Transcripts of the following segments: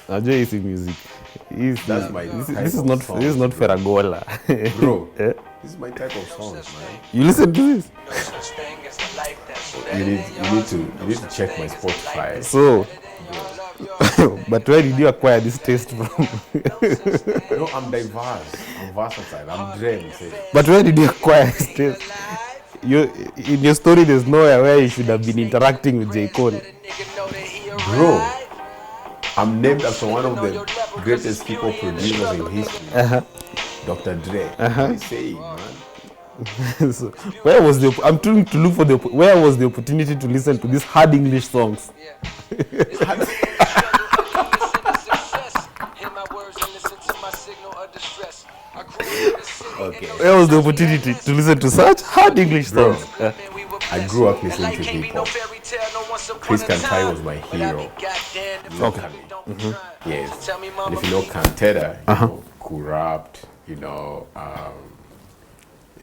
Najua hii si music. That's my type This is of not songs, this is not bro. Feragola. Bro, Eh? this is my type of songs, man. You listen to this? You need to check my Spotify. So, but where did you acquire this taste from? No, I'm diverse. I'm versatile. I'm dream. But where did you acquire this taste? In your story, there's nowhere where you should have been interacting with J. Cole. Bro, I'm named after one of the greatest hip hop producers in history, Dr. Dre. I say, man. So, where was the? I'm trying to look for the. Where was the opportunity to listen to these hard English songs? Okay. Where was the opportunity to listen to such hard English songs? I grew up listening to hip hop. Chris Kantai was my hero. Locally. Yes. And if you know Cantata, you know, Corrupt, you know,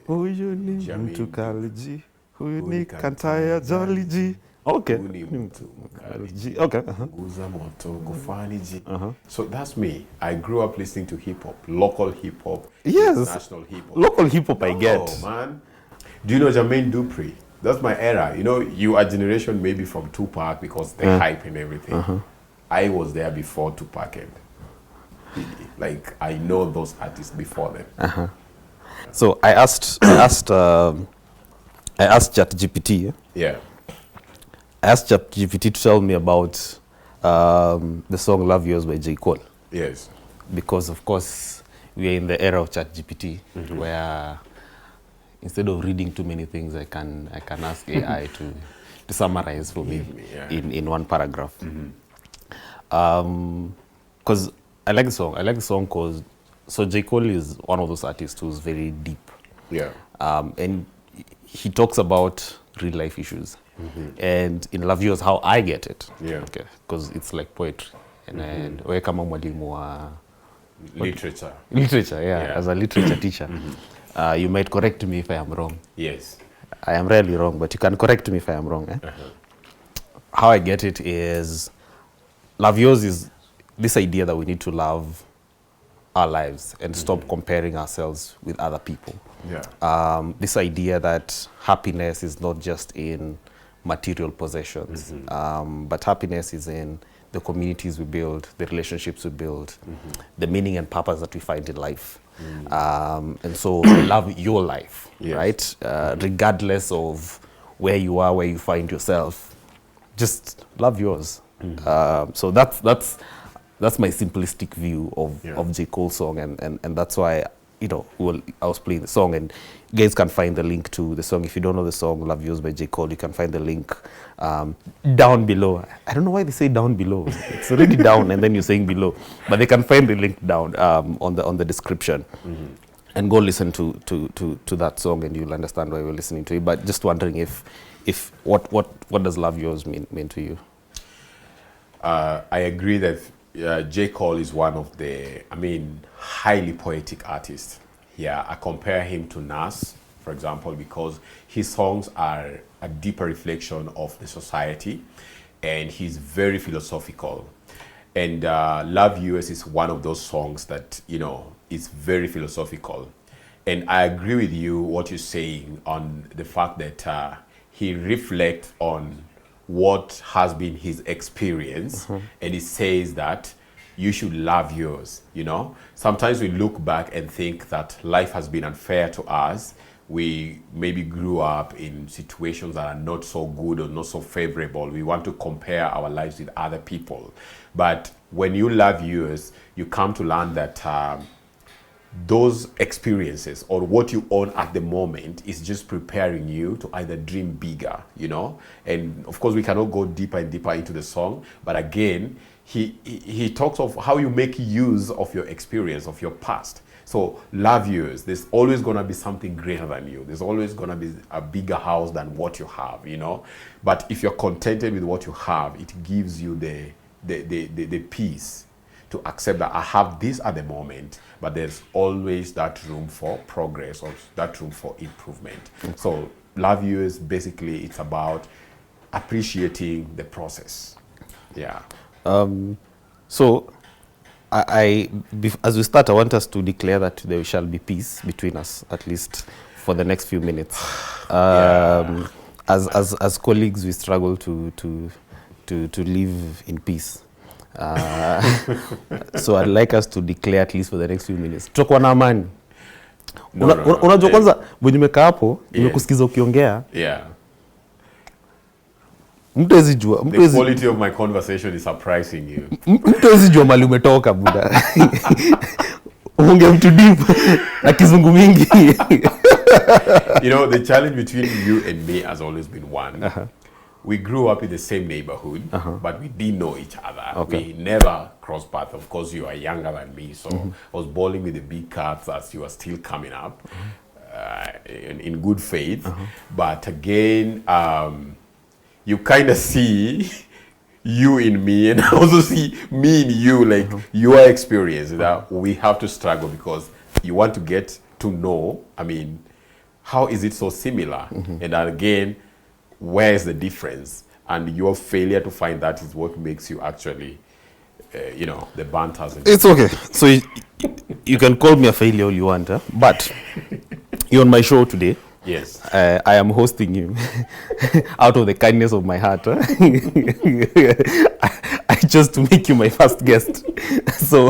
Huyu ni Jamii. mtu kaliji, huyu ni Kantaya Joliji. Okay. Uni Mtu Mkali. Okay. Guza Moto, Kufaniji. So that's me. I grew up listening to hip hop, local hip hop, Yes. international hip hop. Local hip hop I get. Oh man. Do you know Jermaine Dupri? That's my era. You know, you are generation maybe from Tupac because the hype and everything. I was there before Tupac and like I know those artists before them. So I asked ChatGPT. Yeah. I asked ChatGPT to tell me about the song "Love Yours" by J. Cole. Yes. Because of course we are in the era of ChatGPT, where instead of reading too many things, I can ask AI to summarize for me in one paragraph. Because I like the song. I like the song because J. Cole is one of those artists who's very deep. Yeah. And he talks about real life issues. And in Love Yours, how I get it. Yeah. Okay. Because it's like poetry. And wewe kama mwalimu wa Literature. literature, yeah, as a literature teacher, you might correct me if I am wrong. Yes. I am rarely wrong, but you can correct me if I am wrong. How I get it is, Love Yours is this idea that we need to love our lives and stop comparing ourselves with other people. Yeah. This idea that happiness is not just in material possessions, but happiness is in the communities we build, the relationships we build, the meaning and purpose that we find in life. And so love your life, right? Regardless of where you are, where you find yourself, just love yours. So that's my simplistic view of J. Cole's song, and that's why, you know, I was playing the song, and you guys can find the link to the song. If you don't know the song "Love Yours" by J. Cole, you can find the link down below. I don't know why they say down below. It's already down, and then you're saying below, but they can find the link down on the description, and go listen to that song, and you'll understand why we're listening to it. But just wondering if what does "Love Yours" mean to you? I agree that J. Cole is one of the, highly poetic artists. Yeah, I compare him to Nas, for example, because his songs are a deeper reflection of the society, and he's very philosophical. And Love Yours is one of those songs that, you know, is very philosophical. And I agree with you, what you're saying on the fact that he reflects on what has been his experience, and he says that you should love yours. You know, sometimes we look back and think that life has been unfair to us. We maybe grew up in situations that are not so good or not so favorable. We want to compare our lives with other people. But when you love yours, you come to learn that those experiences or what you own at the moment is just preparing you to either dream bigger, you know. And of course we cannot go deeper and deeper into the song, but again he talks of how you make use of your experience, of your past. So love yours. There's always going to be something greater than you. There's always going to be a bigger house than what you have, you know. But if you're contented with what you have, it gives you the peace to accept that I have this at the moment, but there's always that room for progress or that room for improvement. So love yours, basically, it's about appreciating the process. Yeah. So as we start, I want us to declare that there shall be peace between us, at least for the next few minutes. As colleagues, we struggle to live in peace. So I'd like us to declare at least for the next few minutes. Tutakuwa na amani. Unajua kwanza mwenye nimekaa hapo, nimekusikiza ukiongea. Yeah. Mtu hawezi jua. The quality of my conversation is surprising you. Mtu hawezi jua mali umetoka buda. Unge mtu deep na kizungu mingi. You know, the challenge between you and me has always been one. We grew up in the same neighborhood, but we didn't know each other. Okay. We never crossed paths. Of course, you are younger than me, so I was bowling with the big cats as you were still coming up in good faith. But again, you kind of see you in me, and I also see me in you, like your experience that we have to struggle because you want to get to know, I mean, how is it so similar? And then again, where is the difference? And your failure to find that is what makes you actually, you know, the banters. It's okay. So you can call me a failure all you want, but you're on my show today. Yes. I am hosting you out of the kindness of my heart. I chose to make you my first guest. So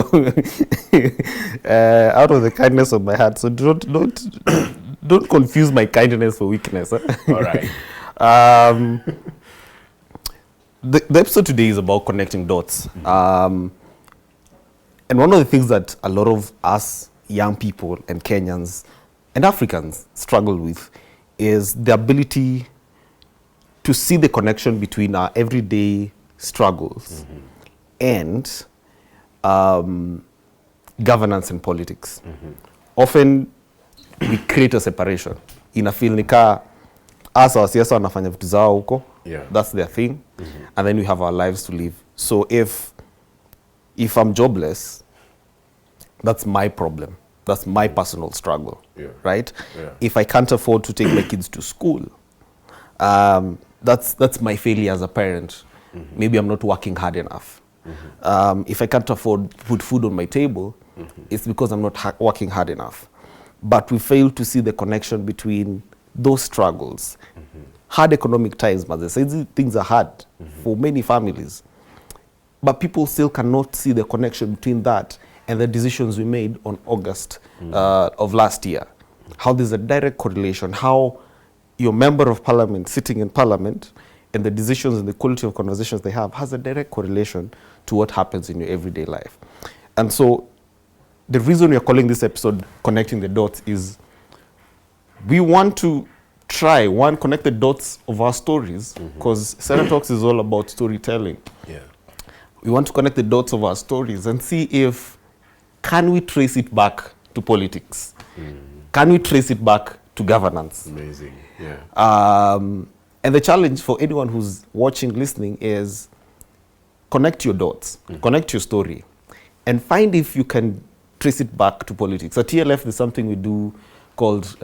out of the kindness of my heart. So don't confuse my kindness for weakness. All right. The episode today is about connecting dots. And one of the things that a lot of us young people and Kenyans and Africans struggle with is the ability to see the connection between our everyday struggles and governance and politics. Often we create a separation. Inafeel nika asa wasiasa wanafanya vitu zao huko. That's their thing. And then we have our lives to live. So if I'm jobless, that's my problem. That's my personal struggle, right? If I can't afford to take my kids to school, that's my failure as a parent. Maybe I'm not working hard enough. If I can't afford to put food on my table, it's because I'm not working hard enough. But we fail to see the connection between those struggles. Hard economic times, but they say things are hard for many families. But people still cannot see the connection between that and the decisions we made on August of last year. How there's a direct correlation, how your member of parliament sitting in parliament and the decisions and the quality of conversations they have has a direct correlation to what happens in your everyday life. And so the reason we're calling this episode Connecting the Dots is we want to try, connect the dots of our stories, because Senate Talks is all about storytelling. We want to connect the dots of our stories and see if can we trace it back to politics? Can we trace it back to governance? Amazing, and the challenge for anyone who's watching, listening is connect your dots, connect your story, and find if you can trace it back to politics. At TLF, there's something we do called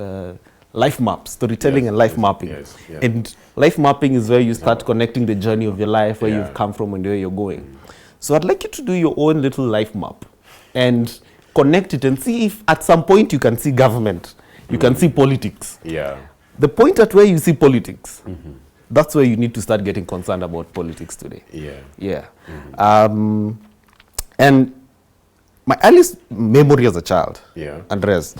life maps, storytelling and life mapping. And life mapping is where you start connecting the journey of your life, where you've come from and where you're going. So I'd like you to do your own little life map and connect it and see if at some point you can see government, you can see politics. The point at where you see politics, that's where you need to start getting concerned about politics today. And my earliest memory as a child, Andres,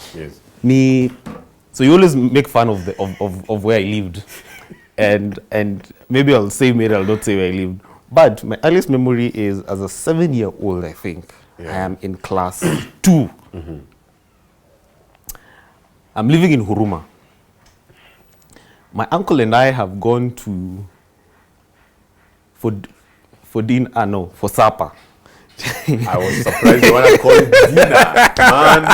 so you always make fun of where I lived, and maybe I'll say maybe I'll not say where I lived. But my earliest memory is as a 7-year-old, I think. I am in class 2. I'm living in Huruma. My uncle and I have gone to for supper. I was surprised you want to call it dinner, man.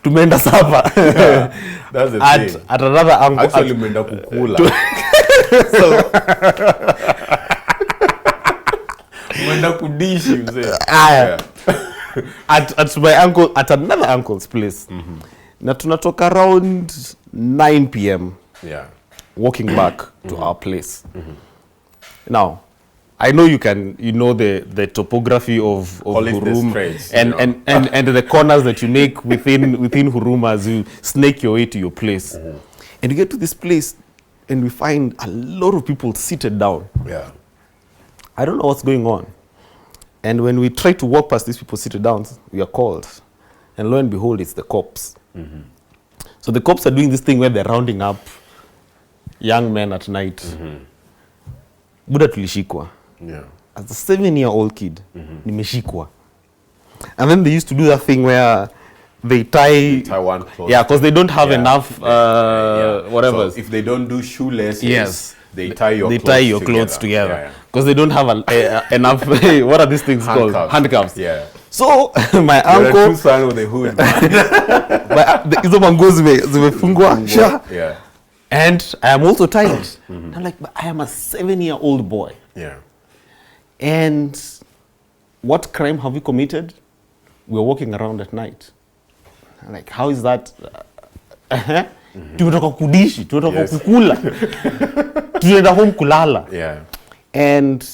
Tumeenda supper. That's the thing. At another uncle. Actually, umeenda kukula. So umeenda kudishi mzee. At my uncle, at another uncle's place. Na tunatoka around 9 p.m. Walking back to our place. Now, I know you know the topography of Huruma and the corners that you make within Huruma as you snake your way to your place. And you get to this place and we find a lot of people seated down. Yeah. I don't know what's going on. And when we try to walk past these people seated down, we are called. And lo and behold, it's the cops. So the cops are doing this thing where they're rounding up young men at night. Buda tulishikwa. Yeah. As a 7-year-old kid, nimeshikwa. And then they used to do that thing where they tie one close. Yeah, because they don't have enough whatever. So if they don't do shoelaces, yes, they tie your clothes together. Because they don't have enough. What are these things called? Handcuffs. Yeah. So my uncle. Two son with a hood. Hizo manguo zimefungwa. Yeah. And I am also tired. I'm like, but I am a 7-year-old boy. Yeah. And what crime have we committed? We're walking around at night. I'm like, how is that? Tumetoka kudishi, tumetoka kukula. Tunaenda home kulala. Yeah. And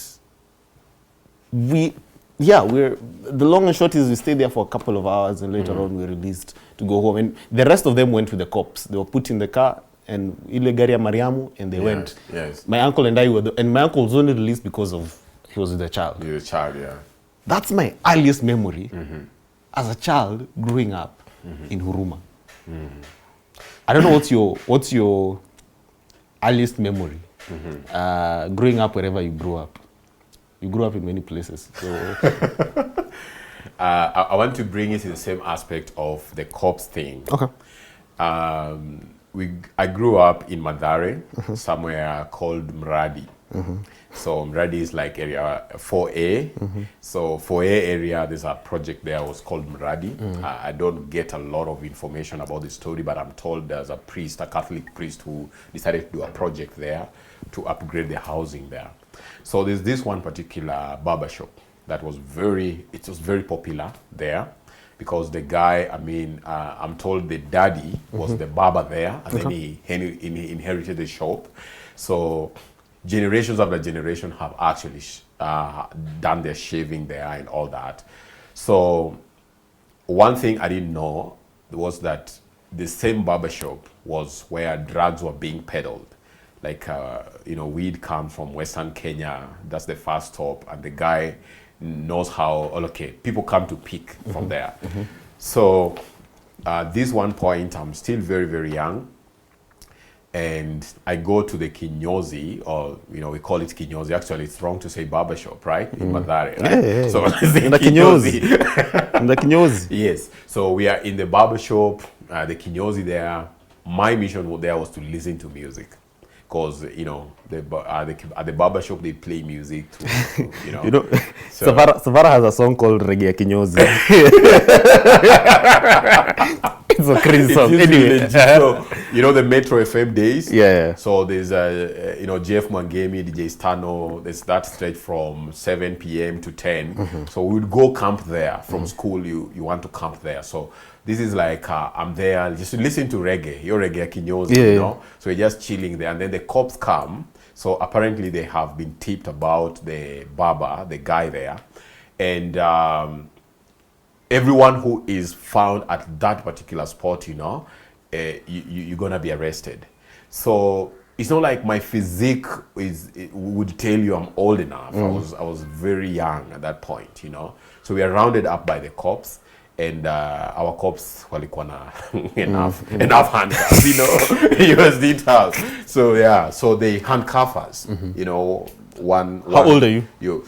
we're the long and short is we stayed there for a couple of hours and later on we released to go home. And the rest of them went with the cops. They were put in the car and ile gari ya Mariamu and they went. Yes. My uncle and I were and my uncle was only released because of he was with the child. He was a child, yeah. That's my earliest memory as a child growing up in Huruma. I don't know what's your earliest memory growing up wherever you grew up. You grew up in many places. So I want to bring it in the same aspect of the cops thing. Okay. I grew up in Madare, somewhere called Mradi. So Mradi is like area 4A. So 4A area, there's a project there was called Mradi. I don't get a lot of information about the story, but I'm told there's a priest, a Catholic priest, who decided to do a project there to upgrade the housing there. So there's this one particular barber shop that was very popular there. Because the guy, I'm told the daddy was the barber there, and then he inherited the shop. So generations after generation have actually done their shaving there and all that. So one thing I didn't know was that the same barber shop was where drugs were being peddled. Like, weed comes from Western Kenya. That's the first stop. And the guy knows how, people come to pick from there. So this one point, I'm still very, very young. And I go to the kinyozi, or, we call it kinyozi. Actually, it's wrong to say barbershop, right? In Madare, right? Yeah. So in the kinyozi. In the kinyozi. Yes. So we are in the barbershop, the kinyozi there. My mission there was to listen to music. Because, at the barbershop, they play music too, So, Savara has a song called Reggae Kinyozi. It's a crazy song. Anyway. So, the Metro FM days? Yeah. So there's, Jeff Mwangemi, DJ Stano, there's that stretch from 7 p.m. to 10. So we would go camp there. From school, you want to camp there. So this is like, I'm there just to listen to reggae, your reggae kinyozi, So we're just chilling there. And then the cops come. So apparently they have been tipped about the barber, the guy there. And everyone who is found at that particular spot, you're going to be arrested. So it's not like my physique would tell you I'm old enough. I was very young at that point, So we are rounded up by the cops. And our cops walikuwa na enough handcuffs, US details. So they handcuff us, one. How old are you?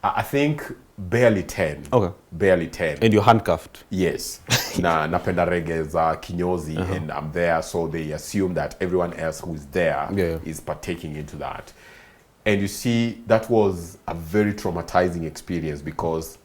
I think barely 10. Okay. Barely 10. And you're handcuffed? Yes. Napenda reggae za kinyozi, and I'm there, so they assume that everyone else who is there is partaking into that. And you see, that was a very traumatizing experience because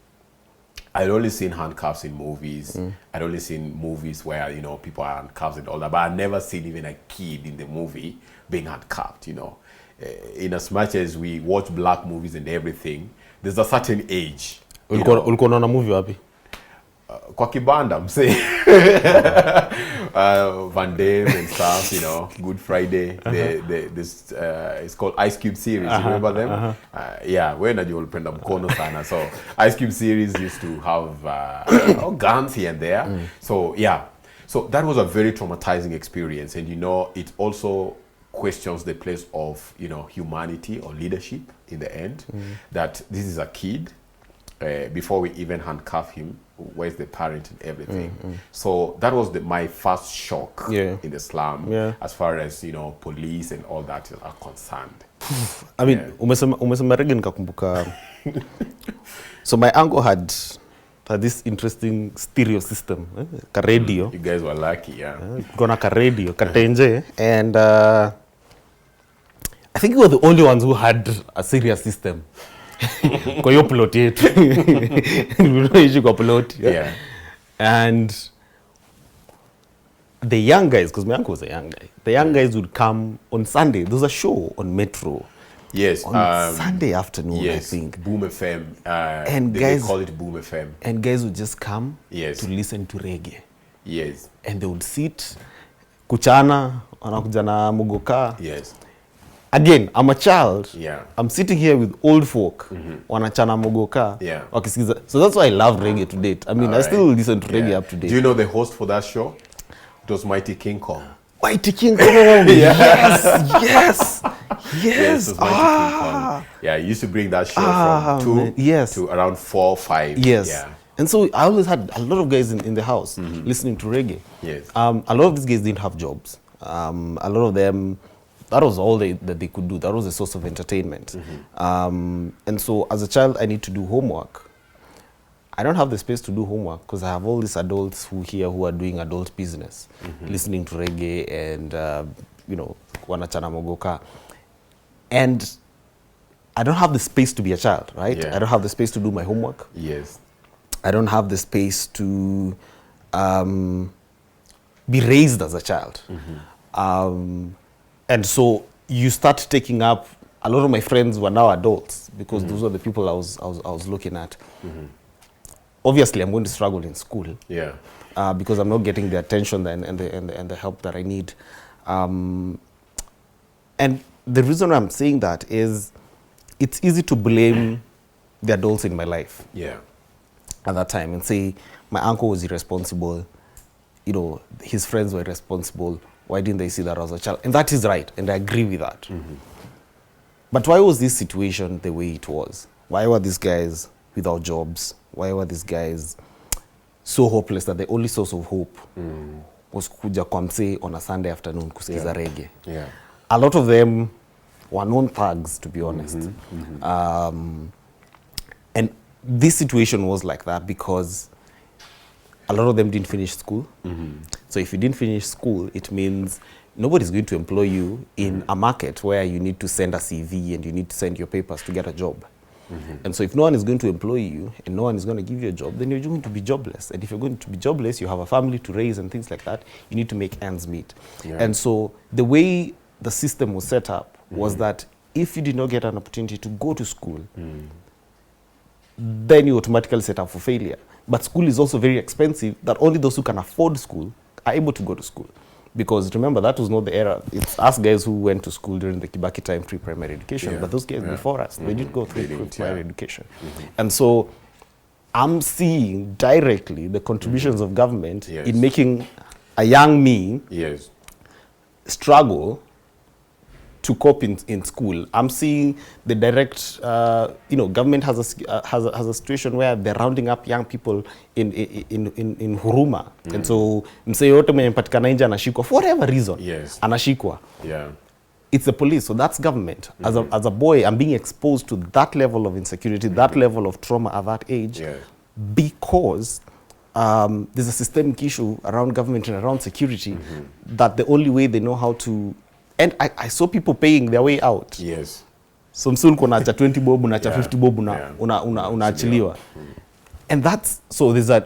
I'd only seen handcuffs in movies. I'd only seen movies where, people are handcuffed and all that. But I'd never seen even a kid in the movie being handcuffed, In as much as we watch black movies and everything, there's a certain age. Ulikuwa unaona movie wapi? kwa kibanda mse. Van Damme and stuff, you know, Good Friday. This it's called Ice Cube series. You remember them? Yeah, wewe najua ulipenda mkono sana. So Ice Cube series used to have guns here and there. So yeah, so that was a very traumatizing experience, and you know, it also questions the place of, you know, humanity or leadership in the end. That this is a kid. Before we even handcuff him, where's the parent and everything. So that was my first shock in the slum, as far as, you know, police and all that are concerned. I mean, umesema reggae nikakumbuka. So my uncle had this interesting stereo system, ka radio. You guys were lucky, yeah. Kona ka radio, katenje, and I think we were the only ones who had a serious system. Kwa hiyo plot yetu. Unaishi kwa plot. Yeah. And the young guys, because my uncle was a young guy, the young guys would come on Sunday. There was a show on Metro. Yes. On Sunday afternoon, yes, I think. Boom FM. And they guys, call it Boom FM. And guys would just come Yes. to listen to reggae. Yes. And they would sit, kuchana, wanakuja na mugoka. Yes. Again, I'm a child. Yeah. I'm sitting here with old folk. Wanachana mogoka. Yeah. Wakisikiza. So that's why I love reggae to date. I mean, I still listen to reggae up to date. Do you know the host for that show? It was Mighty King Kong. Mighty King Kong. Yes. Yes. Yes. It was Mighty King Kong. Yeah, he used to bring that show from 2 to around 4 or 5. Yes. Yeah. And so I always had a lot of guys in the house listening to reggae. Yes. A lot of these guys didn't have jobs. A lot of them, that was all that they could do. That was a source of entertainment. And so as a child, I need to do homework. I don't have the space to do homework because I have all these adults who are doing adult business, listening to reggae and, you know, wanachana mogoka. And I don't have the space to be a child, right? Yeah. I don't have the space to do my homework. Yes. I don't have the space to be raised as a child. And so you start taking up, a lot of my friends were now adults because those were the people I was looking at. Obviously, I'm going to struggle in school. Yeah. Because I'm not getting the attention and the help that I need. And the reason I'm saying that is it's easy to blame the adults in my life. Yeah. At that time and say, my uncle was irresponsible, you know, his friends were irresponsible, why didn't they see that as a child? And that is right, and I agree with that. But why was this situation the way it was? Why were these guys without jobs? Why were these guys so hopeless that the only source of hope was kuja kwa msee on a Sunday afternoon kusikiza reggae? Yeah. A lot of them were known thugs, to be honest. And this situation was like that because a lot of them didn't finish school. So if you didn't finish school, it means nobody's going to employ you in a market where you need to send a CV and you need to send your papers to get a job. And so if no one is going to employ you and no one is going to give you a job, then you're going to be jobless. And if you're going to be jobless, you have a family to raise and things like that, you need to make ends meet. Yeah. And so the way the system was set up was that if you did not get an opportunity to go to school, then you automatically set up for failure. But school is also very expensive, that only those who can afford school are able to go to school. Because remember, that was not the era. It's us guys who went to school during the Kibaki time, free primary education. But those guys before us, they didn't go through free primary education. And so I'm seeing directly the contributions of government in making a young me struggle to cope in school. I'm seeing the direct, you know, government has a situation where they're rounding up young people in huruma. And so, msee yote mwenye mpatikana nje anashikwa for whatever reason. Anashikwa. Yeah. It's the police, so that's government. As a boy, I'm being exposed to that level of insecurity, that level of trauma at that age, because there's a systemic issue around government and around security that the only way they know how to. And I saw people paying their way out. Yes. So msulko unacha 20 bob, unacha 50 bob, unaachiliwa. And that's, so there's an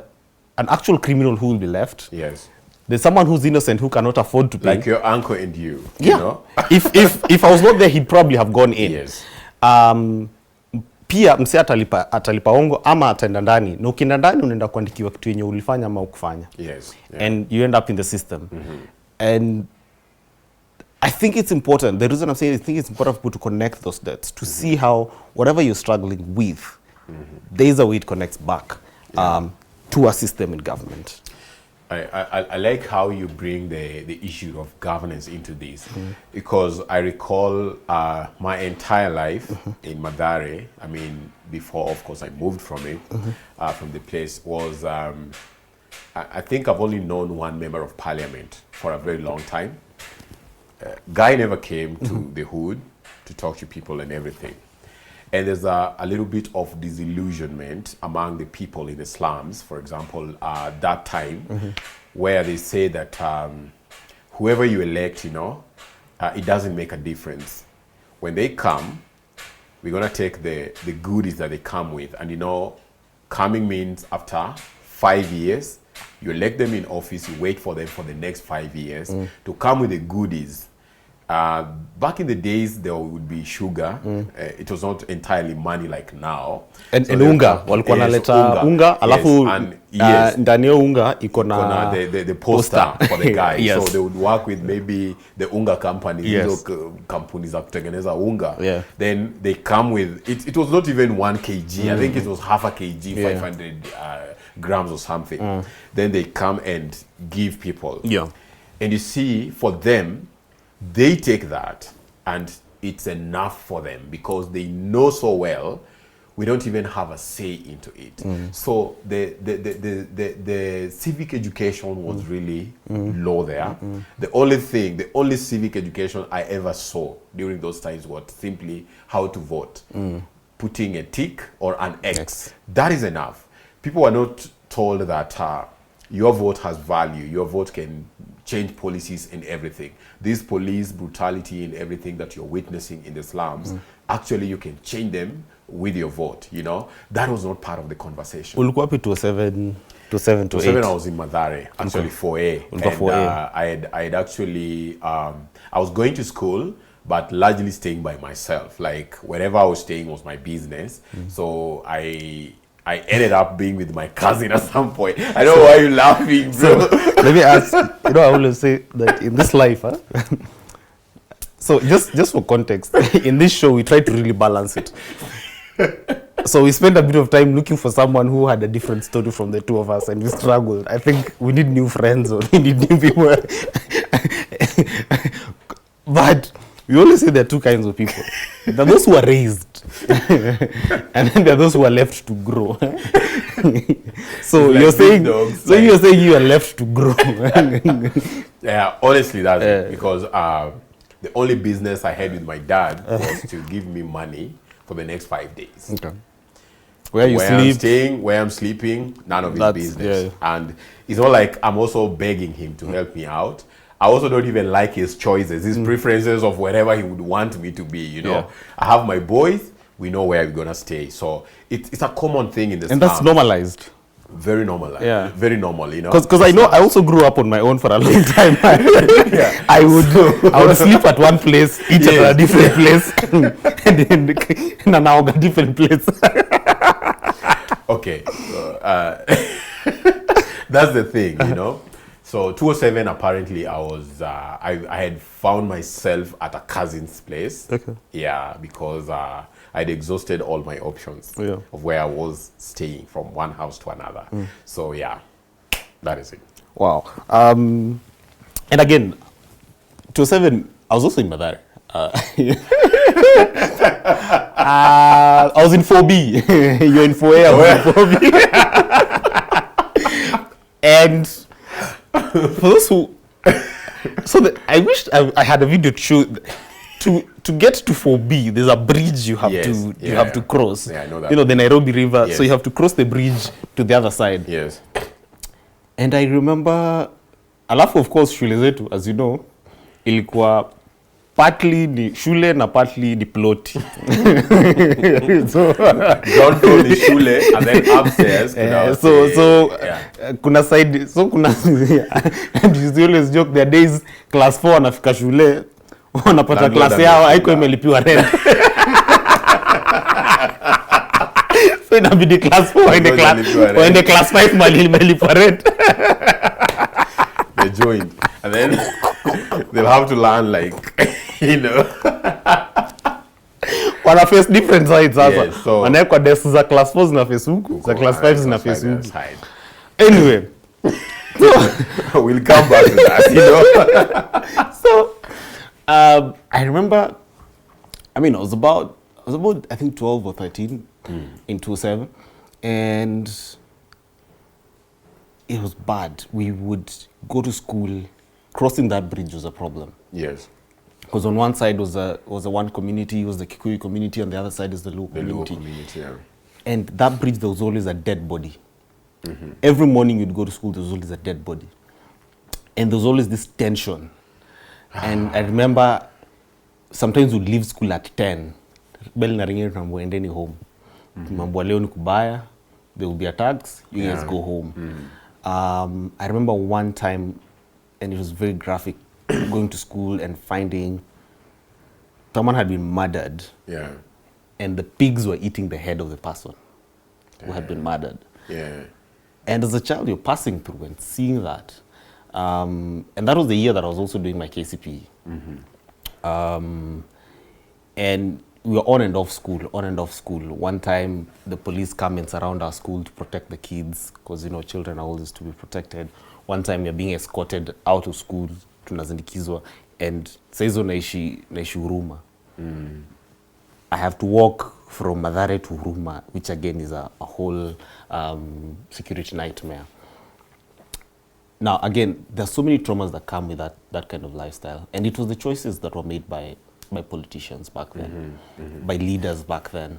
actual criminal who will be left. Yes. There's someone who's innocent who cannot afford to pay. Like your uncle and you. Yeah. You know? if I was not there, he'd probably have gone in. Yes. pia msi atalipa ongo ama ataenda ndani, na ukienda ndani unaenda kuandikiwa kitu yenye ulifanya ama ukufanya. Yes. And you end up in the system. And I think it's important. The reason I'm saying I think it's important for people to connect those dots, to see how whatever you're struggling with, there is a way it connects back to a system in government. I like how you bring the issue of governance into this, because I recall my entire life in Mathare, I mean, before, of course, I moved from it, from the place, was, I think I've only known one member of parliament for a very long time. Guy never came to the hood to talk to people and everything. And there's a little bit of disillusionment among the people in the slums, for example, that time, where they say that whoever you elect, you know, it doesn't make a difference. When they come, we're going to take the goodies that they come with. And, you know, coming means after 5 years, you elect them in office, you wait for them for the next 5 years to come with the goodies. Back in the days, there would be sugar. It was not entirely money like now. And unga, walikuwa naleta unga, alafu ndani ya unga iko na the poster for the guy. Yes. So they would work with maybe the unga companies, hizo companies za kutengeneza unga. Then they come with, it was not even 1 kg. I think it was half a kg, 500 grams or something. Then they come and give people. And you see, for them, they take that and it's enough for them, because they know so well we don't even have a say into it. So the civic education was really low there. The only civic education I ever saw during those times was simply how to vote. Putting a tick or an X. That is enough. People were not told that your vote has value, your vote can change policies and everything. This police brutality and everything that you're witnessing in the slums, actually you can change them with your vote, you know. That was not part of the conversation. Ulikuwa wapi 2007 to 8? I was in Mathare, actually 4A. And I had actually, I was going to school, but largely staying by myself. Like, wherever I was staying was my business. So I ended up being with my cousin at some point. I don't know why you're laughing, bro. So, let me ask, you know, I always say that in this life, so just for context, in this show, we try to really balance it. So we spent a bit of time looking for someone who had a different story from the two of us, and we struggled. I think we need new friends, or we need new people. But we always say there are two kinds of people. There are those who are raised, and then there are those who are left to grow. So like you're saying, dogs, so like, you're saying you are left to grow. Yeah, honestly, that's it. Because the only business I had with my dad was to give me money for the next 5 days. Okay. Where I'm staying, where I'm sleeping, none of his business. And it's not like I'm also begging him to help me out. I also don't even like his choices, his preferences of wherever he would want me to be, you know. I have my boys, we know where we're going to stay. So it's a common thing in this And that's normalized. Very normal, very normal, you know. Because I know I also grew up on my own for a long time. I would sleep at one place, eat at a different place, and then now a different place. Okay, so, that's the thing, you know. So 2007, apparently, I was I had found myself at a cousin's place. Okay. Yeah, because I'd exhausted all my options of where I was staying from one house to another. So yeah, that is it. Wow. And again, 2007, I was also in Mathare. I was in 4B. You're in 4A, I was in 4B. And for those who, I wish I had a video to show. To get to 4B, there's a bridge you have to cross. Yeah, I know that. You know, the Nairobi River. Yes. So you have to cross the bridge to the other side. Yes. And I remember, alafu of course shule zetu, as you know, ilikuwa partly ni shule na partly ni ploti. So ground floor ni shule and then upstairs kuna side, so kuna and you always joke there are days class 4 anafika shule wanapata class yao haiko imelipiwa rent. So inabidi class 4 waende class 5 malipa rent. They joined. And then they'll have to learn like, you know. Wana face different sides sasa. Yes, so Wanawekwa desk za class 4 zina face huku, za class 5 zina face huku. side. Anyway. We'll come back to that, you know. So I remember, I mean, I was about I think 12 or 13 in 2007, and it was bad. We would go to school. Crossing that bridge was a problem. Yes. Because on one side was a one community, was the Kikuyu community, and the other side is the Luo community. Yeah. And that bridge, there was always a dead body. Every morning you'd go to school, there was always a dead body. And there was always this tension. And I remember sometimes we'd leave school at 10. Bell na ringing from endeni home. Mambo leo ni kubaya. There will be attacks. You guys go home. I remember one time, and it was very graphic, going to school and finding someone had been murdered. Yeah. And the pigs were eating the head of the person who had been murdered. Yeah. And as a child, you're passing through and seeing that. And that was the year that I was also doing my KCPE. And we were on and off school. One time, the police come and surround our school to protect the kids, because, you know, children are always to be protected. One time, you're being escorted out of school, tunazindikizwa, and saizo naishi Huruma. I have to walk from Mathare to Huruma, which again is a whole security nightmare. Now, again, there's so many traumas that come with that kind of lifestyle. And it was the choices that were made by politicians back then, by leaders back then,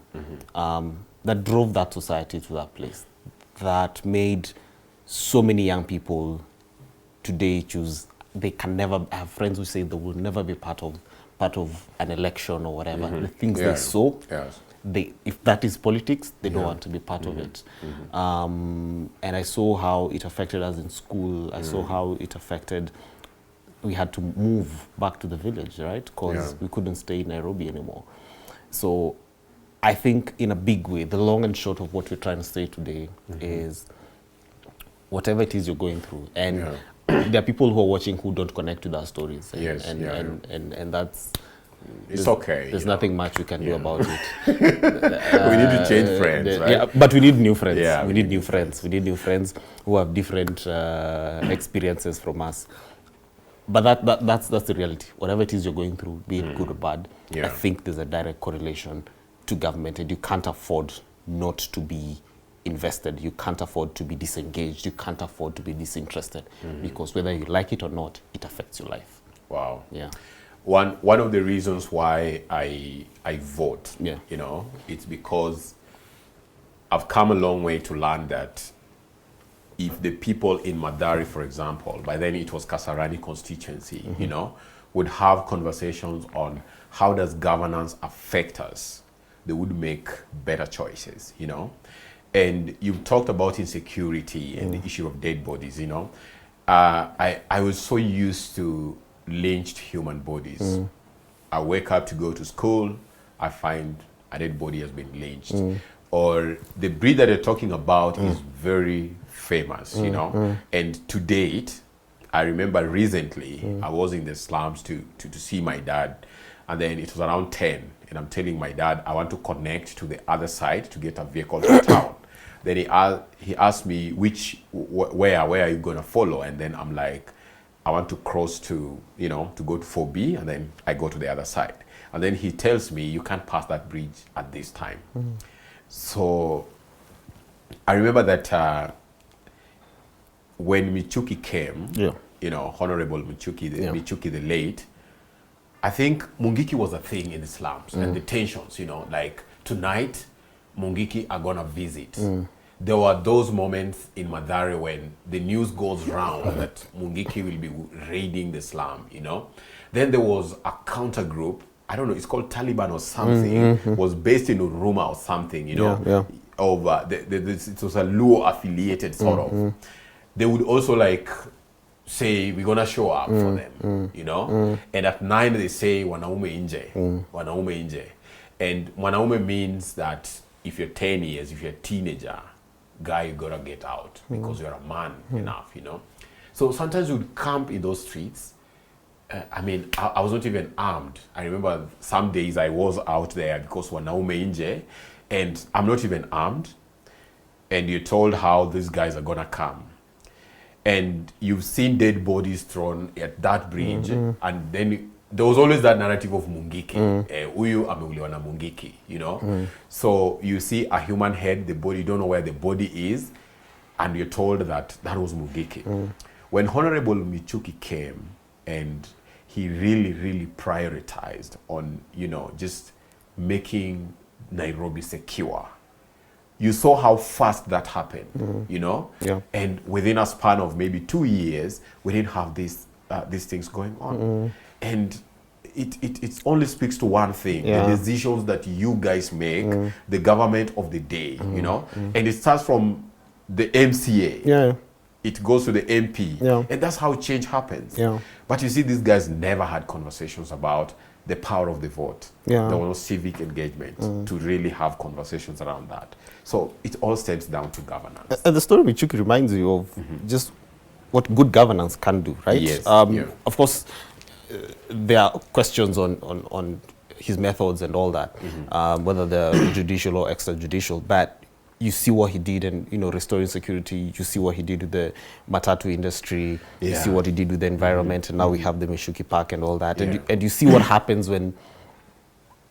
that drove that society to that place, that made so many young people today choose, they can never, I have friends who say they will never be part of an election or whatever. The things they saw, if that is politics, they don't want to be part of it. And I saw how it affected us in school. I saw how it affected, we had to move back to the village, right? Because we couldn't stay in Nairobi anymore. So I think in a big way, the long and short of what we're trying to say today is whatever it is you're going through. And there are people who are watching who don't connect with our stories. And, and that's... It's okay. There's nothing much we can do about it. We need to change friends, right? Yeah, but we need new friends. Yeah, we need new friends. We need new friends who have different experiences from us. But that's the reality. Whatever it is you're going through, be it good or bad, I think there's a direct correlation to government, and you can't afford not to be invested. You can't afford to be disengaged. You can't afford to be disinterested, because whether you like it or not, it affects your life. Wow. Yeah. One of the reasons why I vote, you know, it's because I've come a long way to learn that if the people in Mathare, for example, by then it was Kasarani constituency, you know, would have conversations on how does governance affect us, they would make better choices, you know. And you've talked about insecurity and the issue of dead bodies, you know. I was so used to lynched human bodies. I wake up to go to school, I find a dead body has been lynched. Or the breed that they're talking about is very famous, you know. And to date, I remember recently, I was in the slums to see my dad, and then it was around 10, and I'm telling my dad, I want to connect to the other side to get a vehicle to town. Then he asked me, where are you gonna follow? And then I'm like, I want to cross to, you know, to go to 4B, and then I go to the other side. And then he tells me, you can't pass that bridge at this time. So I remember that when Michuki came, you know, Honorable Michuki, Michuki the late, I think Mungiki was a thing in the slums and the tensions, you know, like tonight, Mungiki are gonna visit. There were those moments in Mathare when the news goes round that Mungiki will be raiding the slum, you know. Then there was a counter group, I don't know, it's called Taliban or something, was based in Uruma or something, you know. It was a Luo affiliated sort of. They would also like say, we're gonna show up for them, you know. And at 9 they say, wanaume inje, wanaume inje. And wanaume means that if you're 10 years, if you're a teenager, guy, you gotta get out because you're a man enough, you know. So sometimes we'd camp in those streets. I mean, I was not even armed. I remember some days I was out there because wanaume nje, and I'm not even armed. And you're told how these guys are gonna come. And you've seen dead bodies thrown at that bridge, and then there was always that narrative of Mungiki. Uyu ameuliwa na Mungiki, you know? So you see a human head, the body, you don't know where the body is, and you're told that that was Mungiki. When Honorable Michuki came, and he really prioritized on, you know, just making Nairobi secure. You saw how fast that happened, you know? Yeah. And within a span of maybe 2 years, we didn't have these things going on. And it only speaks to one thing, the decisions that you guys make, the government of the day, you know? And it starts from the MCA. Yeah. It goes to the MP. Yeah. And that's how change happens. Yeah. But you see, these guys never had conversations about the power of the vote. Yeah. There was no civic engagement to really have conversations around that. So it all stems down to governance. And the story of Michuki reminds you of just what good governance can do, right? Yes. Of course, there are questions on his methods and all that, whether they're judicial or extrajudicial, but you see what he did in, you know, restoring security, you see what he did with the matatu industry, you see what he did with the environment, and now we have the Michuki Park and all that. And you see what happens when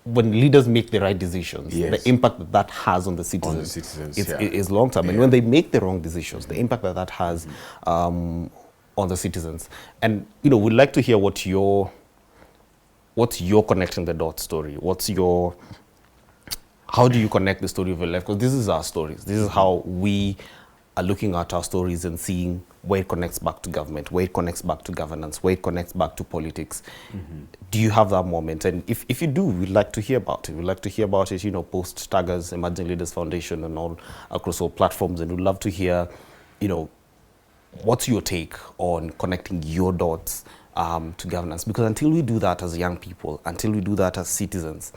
leaders make the right decisions, the impact that that has on the citizens, is long term. And when they make the wrong decisions, the impact that that has on the citizens. And, you know, we'd like to hear what's your connecting the dots story. How do you connect the story of your life? Because this is our stories. This is how we are looking at our stories and seeing where it connects back to government, where it connects back to governance, where it connects back to politics. Do you have that moment? And if you do, we'd like to hear about it. We'd like to hear about it, you know, post Staggers, Emerging Leaders Foundation, and all across all platforms. And we'd love to hear, you know, what's your take on connecting your dots to governance? Because until we do that as young people, until we do that as citizens,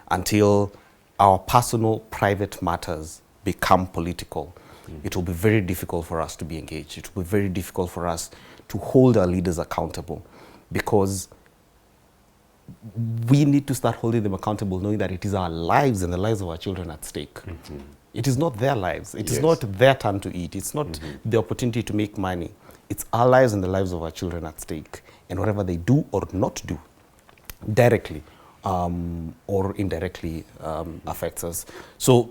until our personal, private matters become political, it will be very difficult for us to be engaged. It will be very difficult for us to hold our leaders accountable, because we need to start holding them accountable, knowing that it is our lives and the lives of our children at stake. It is not their lives. It is not their turn to eat. It's not the opportunity to make money. It's our lives and the lives of our children at stake. And whatever they do or not do, directly or indirectly affects us. So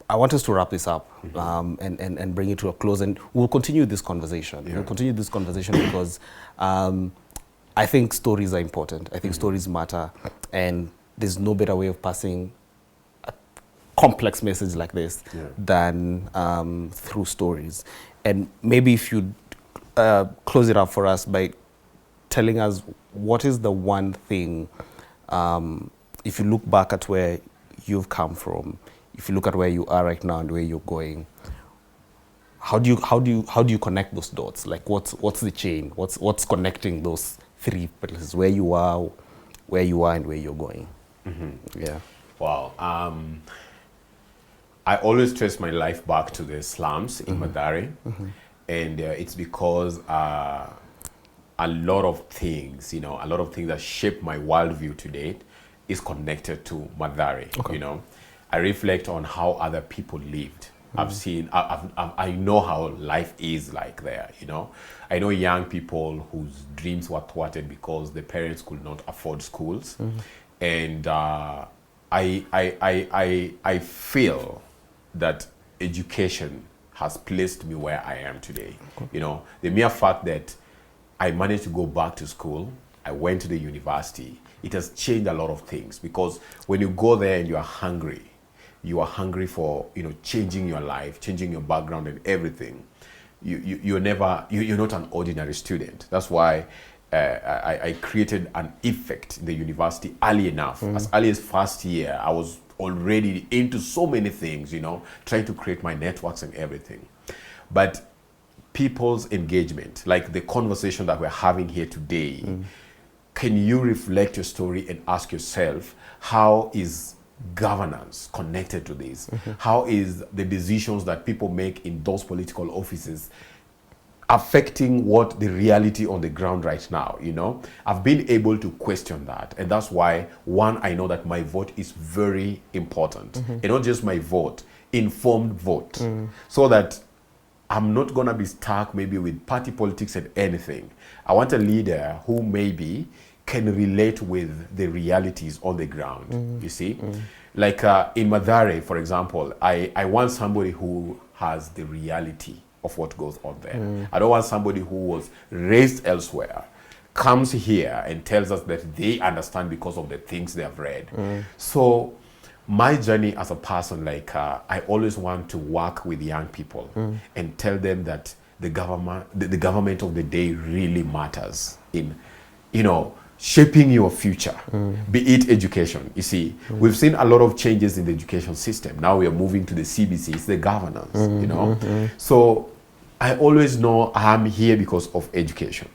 I want us to wrap this up and bring it to a close, and we'll continue this conversation. We'll continue this conversation because I think stories are important. I think stories matter, and there's no better way of passing a complex message like this than through stories. And maybe if you close it up for us by telling us what is the one thing, if you look back at where you've come from, if you look at where you are right now and where you're going, how do you connect those dots? Like what's the chain? What's connecting those three places, where you are, and where you're going? Yeah. Wow. I always trace my life back to the slums in Mathare, and it's because a lot of things, you know, a lot of things that shape my worldview today is connected to Mathare. You know, I reflect on how other people lived. I've seen, I know how life is like there, you know. I know young people whose dreams were thwarted because the parents could not afford schools. And I feel that education has placed me where I am today. You know, the mere fact that I managed to go back to school, I went to the university, it has changed a lot of things, because when you go there and you are hungry for, you know, changing your life, changing your background and everything, you're not an ordinary student. That's why I created an effect in the university early enough. As early as first year, I was already into so many things, you know, trying to create my networks and everything. But people's engagement, like the conversation that we're having here today, can you reflect your story and ask yourself, how is governance connected to this? How is the decisions that people make in those political offices affecting what the reality on the ground right now? You know, I've been able to question that, and that's why, one, I know that my vote is very important, and not just my vote, informed vote, so that I'm not gonna be stuck maybe with party politics and anything. I want a leader who maybe can relate with the realities on the ground. You see, like in Mathare, for example, I want somebody who has the reality of what goes on there. I don't want somebody who was raised elsewhere, comes here and tells us that they understand because of the things they have read. So my journey as a person, like I always want to work with young people and tell them that the government of the day really matters in, you know, shaping your future, be it education. You see, we've seen a lot of changes in the education system. Now we are moving to the CBC, it's the governance, you know. So I always know I'm here because of education.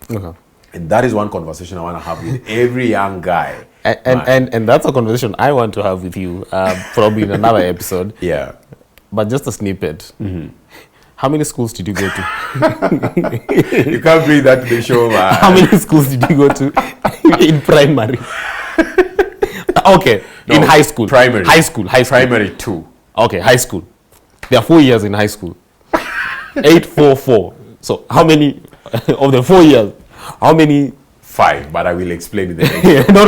And that is one conversation I want to have with every young guy. And that's a conversation I want to have with you, probably in another episode. Yeah. But just a snippet. How many schools did you go to? You can't bring that to the show, man. How many schools did you go to in primary? Okay, no, in high school. Primary. High school. Primary 2. Okay, high school. There are 4 years in high school. 8, 4, 4. So how many of the 4 years? How many? 5, but I will explain in the next show. No.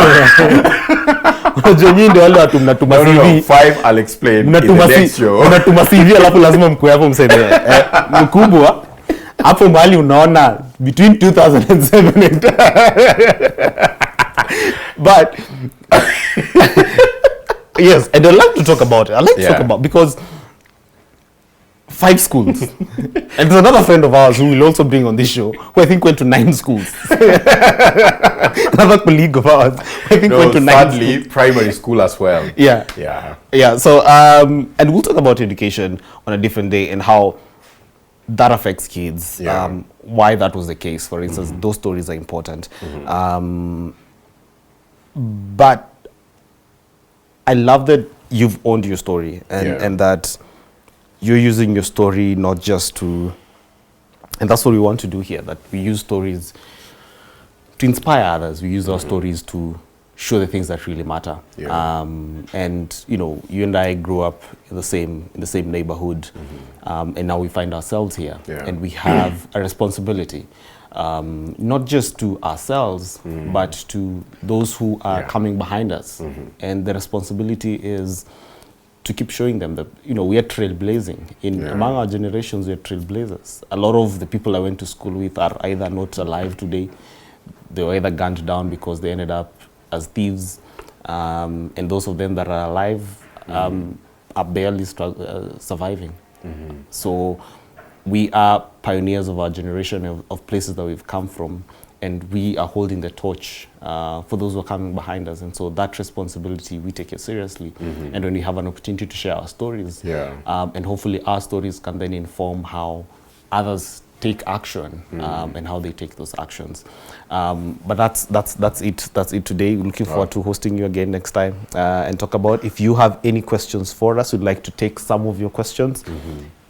Unajua nyinyi ndio wale watu mnatuma CV. No, 5 I'll explain in the next show. Unatuma CV alafu lazima mkue hapo mseme mkubwa hapo mahali unaona between 2007 and but yes, and I'd like to talk about it. I'd like to talk about, because 5 schools. And there's another friend of ours who will also bring on this show, who I think went to 9 schools. Another colleague of ours, who I think went to 9 schools. Primary school as well. Yeah. So, and we'll talk about education on a different day and how that affects kids. Why that was the case, for instance. Those stories are important. But I love that you've owned your story, and that you're using your story not just to, and that's what we want to do here, that we use stories to inspire others. We use our stories to show the things that really matter. And you know, you and I grew up in the same neighborhood, and now we find ourselves here, and we have a responsibility, not just to ourselves, but to those who are coming behind us. And the responsibility is to keep showing them that, you know, we are trailblazing. Among our generations, we are trailblazers. A lot of the people I went to school with are either not alive today, they were either gunned down because they ended up as thieves, and those of them that are alive are barely surviving. So we are pioneers of our generation, of places that we've come from, and we are holding the torch for those who are coming behind us. And so that responsibility, we take it seriously. And when we have an opportunity to share our stories, and hopefully our stories can then inform how others take action, and how they take those actions. But that's it today. We're looking forward to hosting you again next time, and talk about, if you have any questions for us, we'd like to take some of your questions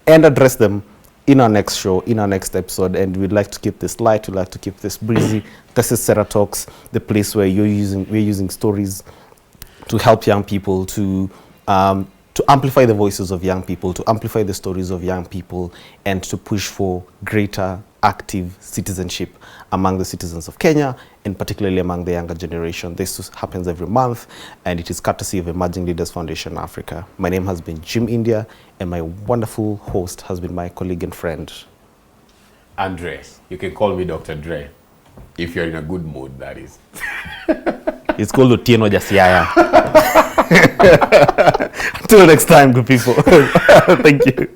and address them in our next show, in our next episode. And we'd like to keep this light, we'd like to keep this breezy. This is Sarah Talks, the place where we're using stories to help young people, to amplify the voices of young people, to amplify the stories of young people, and to push for greater active citizenship among the citizens of Kenya, and particularly among the younger generation. This happens every month, and it is courtesy of Emerging Leaders Foundation Africa. My name has been Jim India, and my wonderful host has been my colleague and friend, Andre. You can call me Dr. Dre, if you're in a good mood, that is. It's called Otieno Jasiaya. Until next time, good people. Thank you.